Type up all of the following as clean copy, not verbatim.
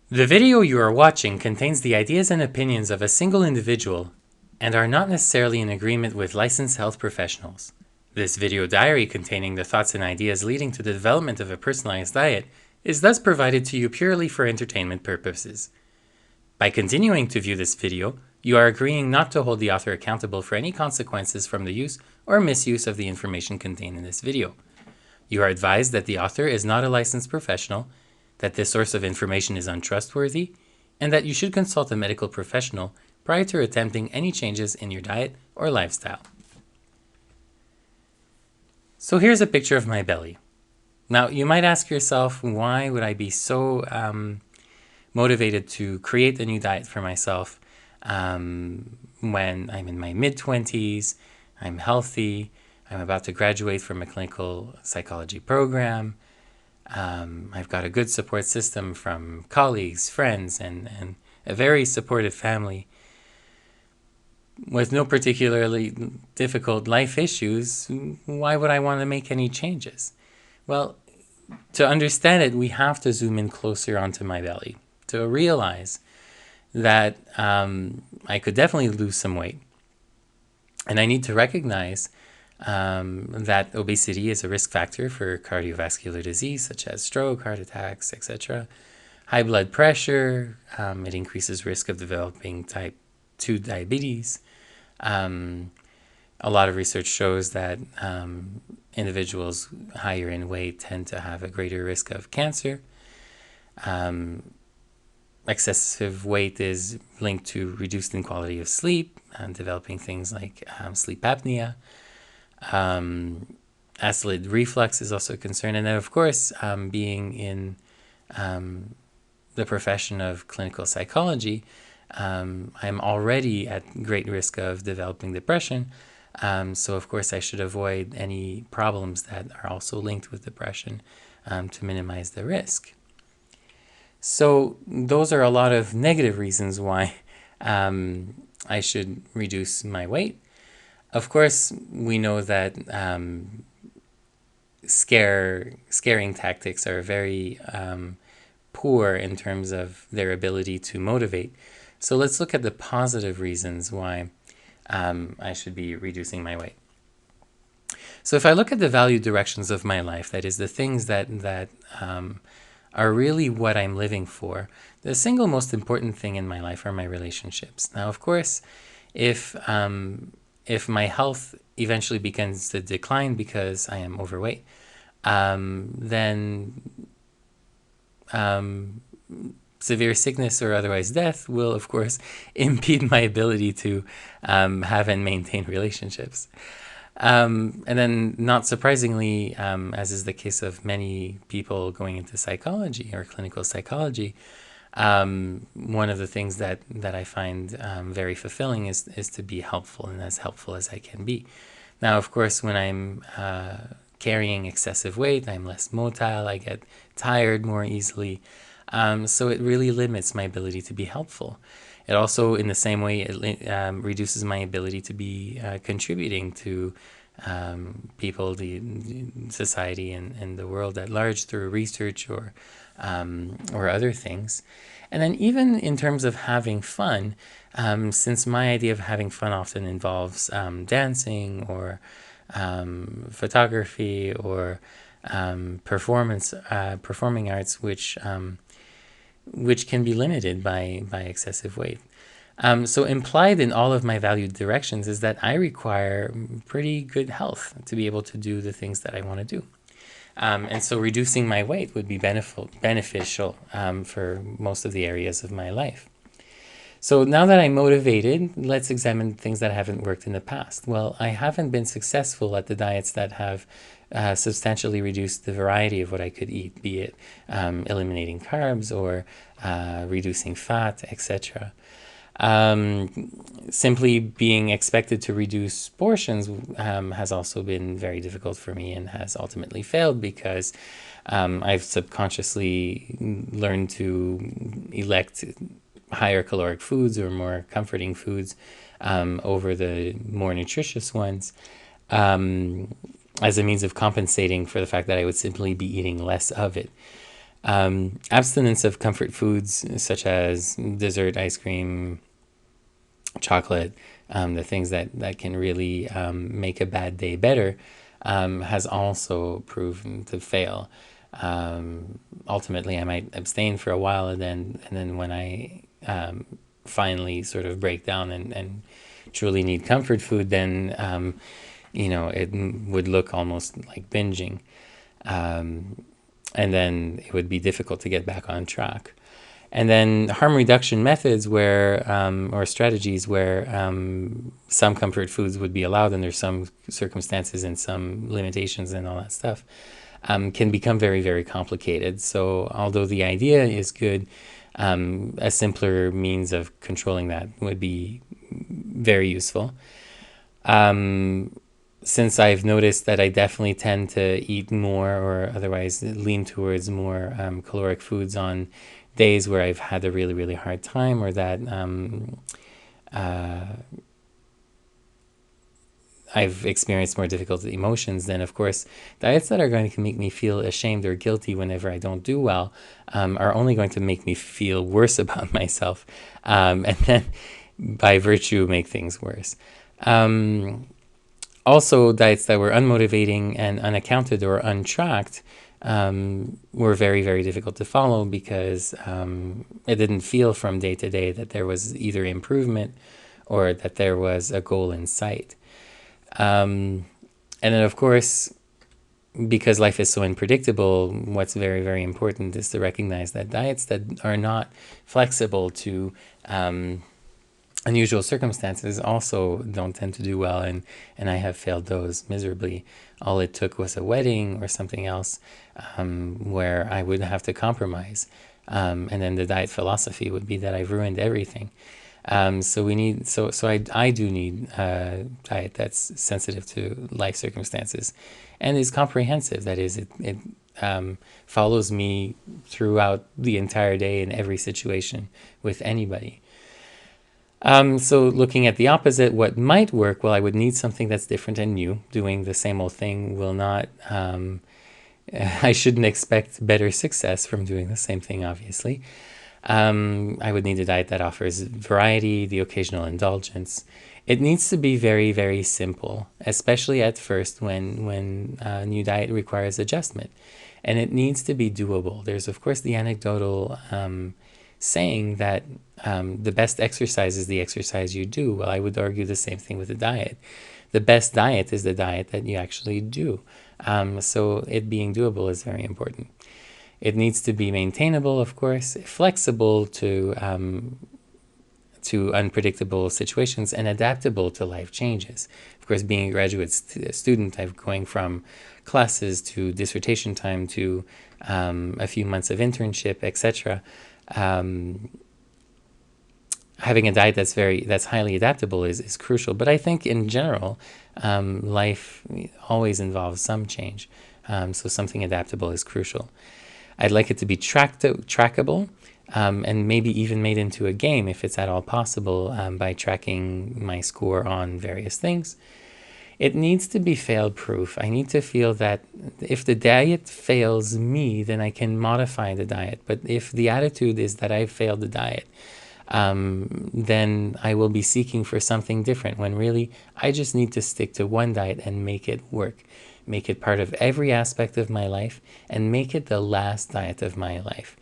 The video you are watching contains the ideas and opinions of a single individual and are not necessarily in agreement with licensed health professionals. This video diary containing the thoughts and ideas leading to the development of a personalized diet is thus provided to you purely for entertainment purposes. By continuing to view this video, you are agreeing not to hold the author accountable for any consequences from the use or misuse of the information contained in this video. You are advised that the author is not a licensed professional, that this source of information is untrustworthy, and that you should consult a medical professional prior to attempting any changes in your diet or lifestyle. So here's a picture of my belly. Now, you might ask yourself, why would I be so motivated to create a new diet for myself when I'm in my mid-20s, I'm healthy, I'm about to graduate from a clinical psychology program, I've got a good support system from colleagues, friends, and a very supportive family with no particularly difficult life issues. Why would I want to make any changes? Well, to understand it, we have to zoom in closer onto my belly to realize that I could definitely lose some weight. And I need to recognize that obesity is a risk factor for cardiovascular disease such as stroke, heart attacks, etc. High blood pressure, it increases risk of developing type 2 diabetes. A lot of research shows that individuals higher in weight tend to have a greater risk of cancer. Excessive weight is linked to reduced in quality of sleep and developing things like sleep apnea. Acid reflux is also a concern. And then, of course, being in the profession of clinical psychology, I'm already at great risk of developing depression. So, of course, I should avoid any problems that are also linked with depression to minimize the risk. So those are a lot of negative reasons why I should reduce my weight. Of course, we know that scaring tactics are very poor in terms of their ability to motivate. So let's look at the positive reasons why I should be reducing my weight. So if I look at the value directions of my life, that is the things that are really what I'm living for, the single most important thing in my life are my relationships. Now, of course, if my health eventually begins to decline because I am overweight, then severe sickness or otherwise death will, of course, impede my ability to have and maintain relationships. And then, not surprisingly, as is the case of many people going into psychology or clinical psychology, one of the things that I find very fulfilling is to be helpful and as helpful as I can be. Now, of course, when I'm carrying excessive weight, I'm less motile, I get tired more easily. So it really limits my ability to be helpful. It also, in the same way, it reduces my ability to be contributing to people, the society, and the world at large through research or other things. And then even in terms of having fun, since my idea of having fun often involves dancing or photography or performing arts, which can be limited by excessive weight. So implied in all of my valued directions is that I require pretty good health to be able to do the things that I want to do. And so reducing my weight would be beneficial for most of the areas of my life. So now that I'm motivated, let's examine things that haven't worked in the past. Well, I haven't been successful at the diets that have substantially reduced the variety of what I could eat, be it eliminating carbs or reducing fat, etc. Simply being expected to reduce portions has also been very difficult for me and has ultimately failed because I've subconsciously learned to elect higher caloric foods or more comforting foods over the more nutritious ones as a means of compensating for the fact that I would simply be eating less of it. Abstinence of comfort foods such as dessert, ice cream, chocolate, the things that can really make a bad day better, has also proven to fail. Ultimately, I might abstain for a while, and then when I finally sort of break down and truly need comfort food, then it would look almost like binging, and then it would be difficult to get back on track. And then harm reduction methods where, or strategies where some comfort foods would be allowed under some circumstances and some limitations and all that stuff, can become very, very complicated. So although the idea is good, a simpler means of controlling that would be very useful. Since I've noticed that I definitely tend to eat more or otherwise lean towards more caloric foods on days where I've had a really, really hard time, or that I've experienced more difficult emotions, then of course diets that are going to make me feel ashamed or guilty whenever I don't do well are only going to make me feel worse about myself, and then by virtue make things worse. Also, diets that were unmotivating and unaccounted or untracked were very, very difficult to follow because it didn't feel from day to day that there was either improvement or that there was a goal in sight. And then, of course, because life is so unpredictable, what's very, very important is to recognize that diets that are not flexible to unusual circumstances also don't tend to do well, and I have failed those miserably. All it took was a wedding or something else where I would have to compromise, and then the diet philosophy would be that I've ruined everything. I do need a diet that's sensitive to life circumstances and is comprehensive. That is, it follows me throughout the entire day in every situation with anybody. So looking at the opposite, what might work, well, I would need something that's different and new. Doing the same old thing will not, I shouldn't expect better success from doing the same thing, obviously. I would need a diet that offers variety, the occasional indulgence. It needs to be very, very simple, especially at first when a new diet requires adjustment. And it needs to be doable. There's, of course, the anecdotal saying that the best exercise is the exercise you do. Well, I would argue the same thing with the diet. The best diet is the diet that you actually do. So it being doable is very important. It needs to be maintainable, of course, flexible to unpredictable situations, and adaptable to life changes. Of course, being a graduate student, I'm going from classes to dissertation time to a few months of internship, etc. Having a diet that's highly adaptable is crucial. But I think in general, life always involves some change. So something adaptable is crucial. I'd like it to be trackable, and maybe even made into a game if it's at all possible, by tracking my score on various things. It needs to be fail-proof. I need to feel that if the diet fails me, then I can modify the diet. But if the attitude is that I've failed the diet, then I will be seeking for something different, when really I just need to stick to one diet and make it work. Make it part of every aspect of my life, and make it the last diet of my life.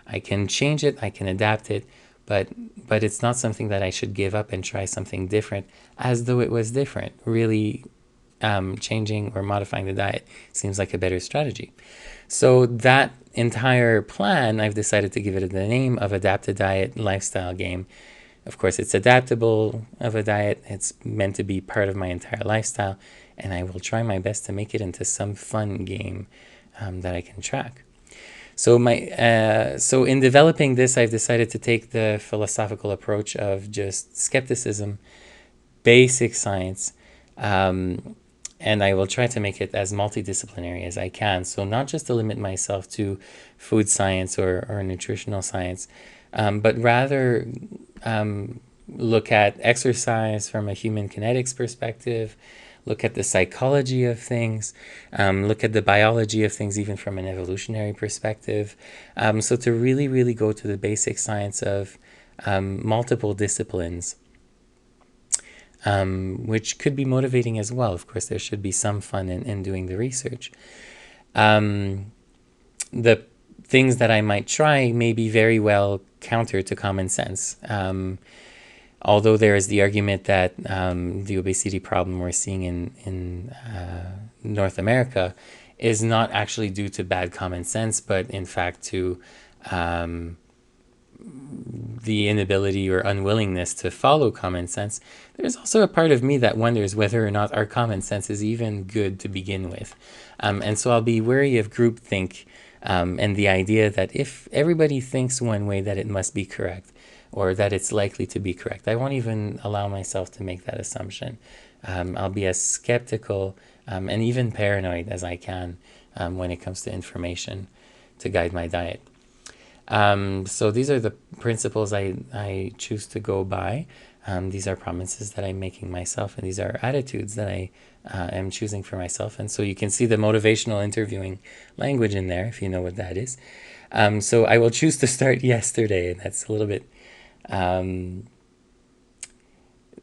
I can change it, I can adapt it, but it's not something that I should give up and try something different as though it was different. Really, changing or modifying the diet seems like a better strategy. So that entire plan, I've decided to give it the name of Adaptadiet Lifestyle Game. Of course, it's adaptable of a diet. It's meant to be part of my entire lifestyle, and I will try my best to make it into some fun game that I can track. So in developing this, I've decided to take the philosophical approach of just skepticism, basic science, and I will try to make it as multidisciplinary as I can. So not just to limit myself to food science or nutritional science, but rather look at exercise from a human kinetics perspective, look at the psychology of things, look at the biology of things, even from an evolutionary perspective. So to really, really go to the basic science of multiple disciplines, which could be motivating as well. Of course, there should be some fun in doing the research. The things that I might try may be very well counter to common sense. Although there is the argument that the obesity problem we're seeing in North America is not actually due to bad common sense, but in fact to the inability or unwillingness to follow common sense, there's also a part of me that wonders whether or not our common sense is even good to begin with. And so I'll be wary of groupthink and the idea that if everybody thinks one way, that it must be correct, or that it's likely to be correct. I won't even allow myself to make that assumption. I'll be as skeptical and even paranoid as I can when it comes to information to guide my diet. So these are the principles I choose to go by. These are promises that I'm making myself, and these are attitudes that I am choosing for myself. And so you can see the motivational interviewing language in there, if you know what that is. So I will choose to start yesterday, and that's a little bit...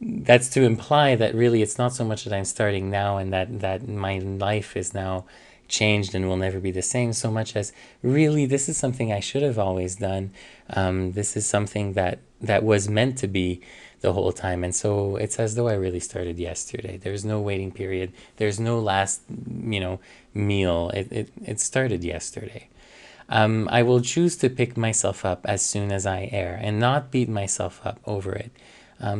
that's to imply that really it's not so much that I'm starting now and that my life is now changed and will never be the same, so much as really this is something I should have always done. This is something that was meant to be the whole time. And so it's as though I really started yesterday. There's no waiting period. There's no last, meal. It started yesterday. I will choose to pick myself up as soon as I err and not beat myself up over it.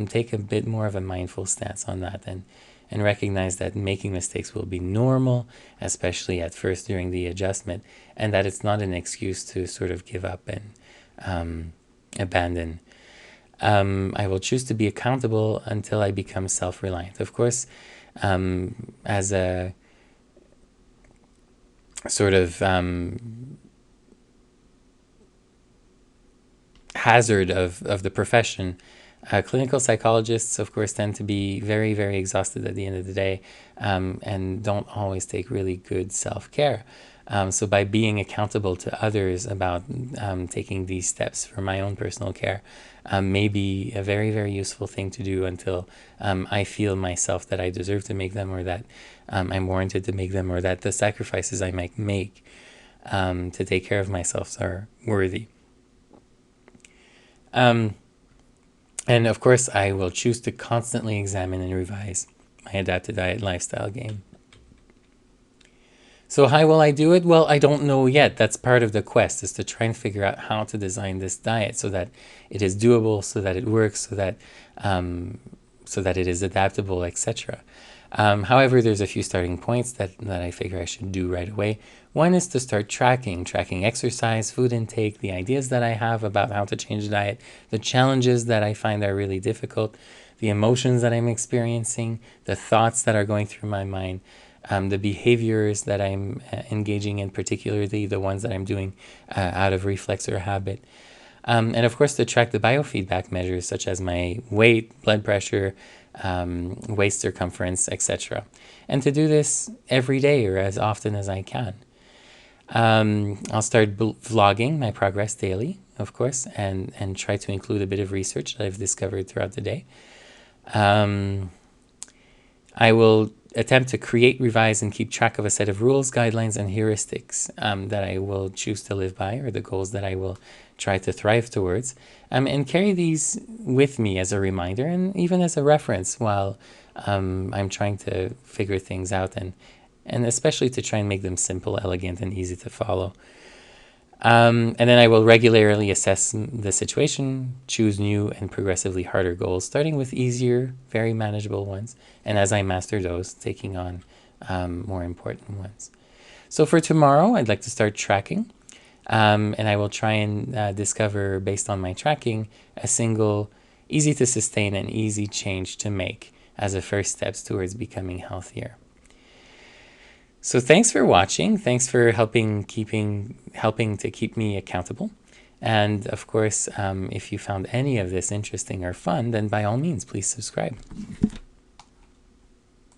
Take a bit more of a mindful stance on that and recognize that making mistakes will be normal, especially at first during the adjustment, and that it's not an excuse to sort of give up and abandon. I will choose to be accountable until I become self-reliant. Of course, as a sort of hazard of the profession, clinical psychologists, of course, tend to be very, very exhausted at the end of the day and don't always take really good self-care. So by being accountable to others about taking these steps for my own personal care may be a very, very useful thing to do until I feel myself that I deserve to make them, or that I'm warranted to make them, or that the sacrifices I might make to take care of myself are worthy. And of course, I will choose to constantly examine and revise my Adaptadiet Lifestyle Game. So how will I do it? Well, I don't know yet. That's part of the quest, is to try and figure out how to design this diet so that it is doable, so that it works, so that it is adaptable, etc. However, there's a few starting points that I figure I should do right away. One is to start tracking exercise, food intake, the ideas that I have about how to change the diet, the challenges that I find are really difficult, the emotions that I'm experiencing, the thoughts that are going through my mind, the behaviors that I'm engaging in, particularly the ones that I'm doing out of reflex or habit. And of course, to track the biofeedback measures such as my weight, blood pressure, waist circumference, etc. And to do this every day or as often as I can. I'll start vlogging my progress daily, of course, and try to include a bit of research that I've discovered throughout the day. I will attempt to create, revise, and keep track of a set of rules, guidelines, and heuristics that I will choose to live by, or the goals that I will try to thrive towards, and carry these with me as a reminder and even as a reference while I'm trying to figure things out, and especially to try and make them simple, elegant, and easy to follow. And then I will regularly assess the situation, choose new and progressively harder goals, starting with easier, very manageable ones, and as I master those, taking on more important ones. So for tomorrow, I'd like to start tracking, and I will try and discover, based on my tracking, a single, easy to sustain and easy change to make as a first steps towards becoming healthier. So thanks for watching. Thanks for helping to keep me accountable. And of course, if you found any of this interesting or fun, then by all means, please subscribe.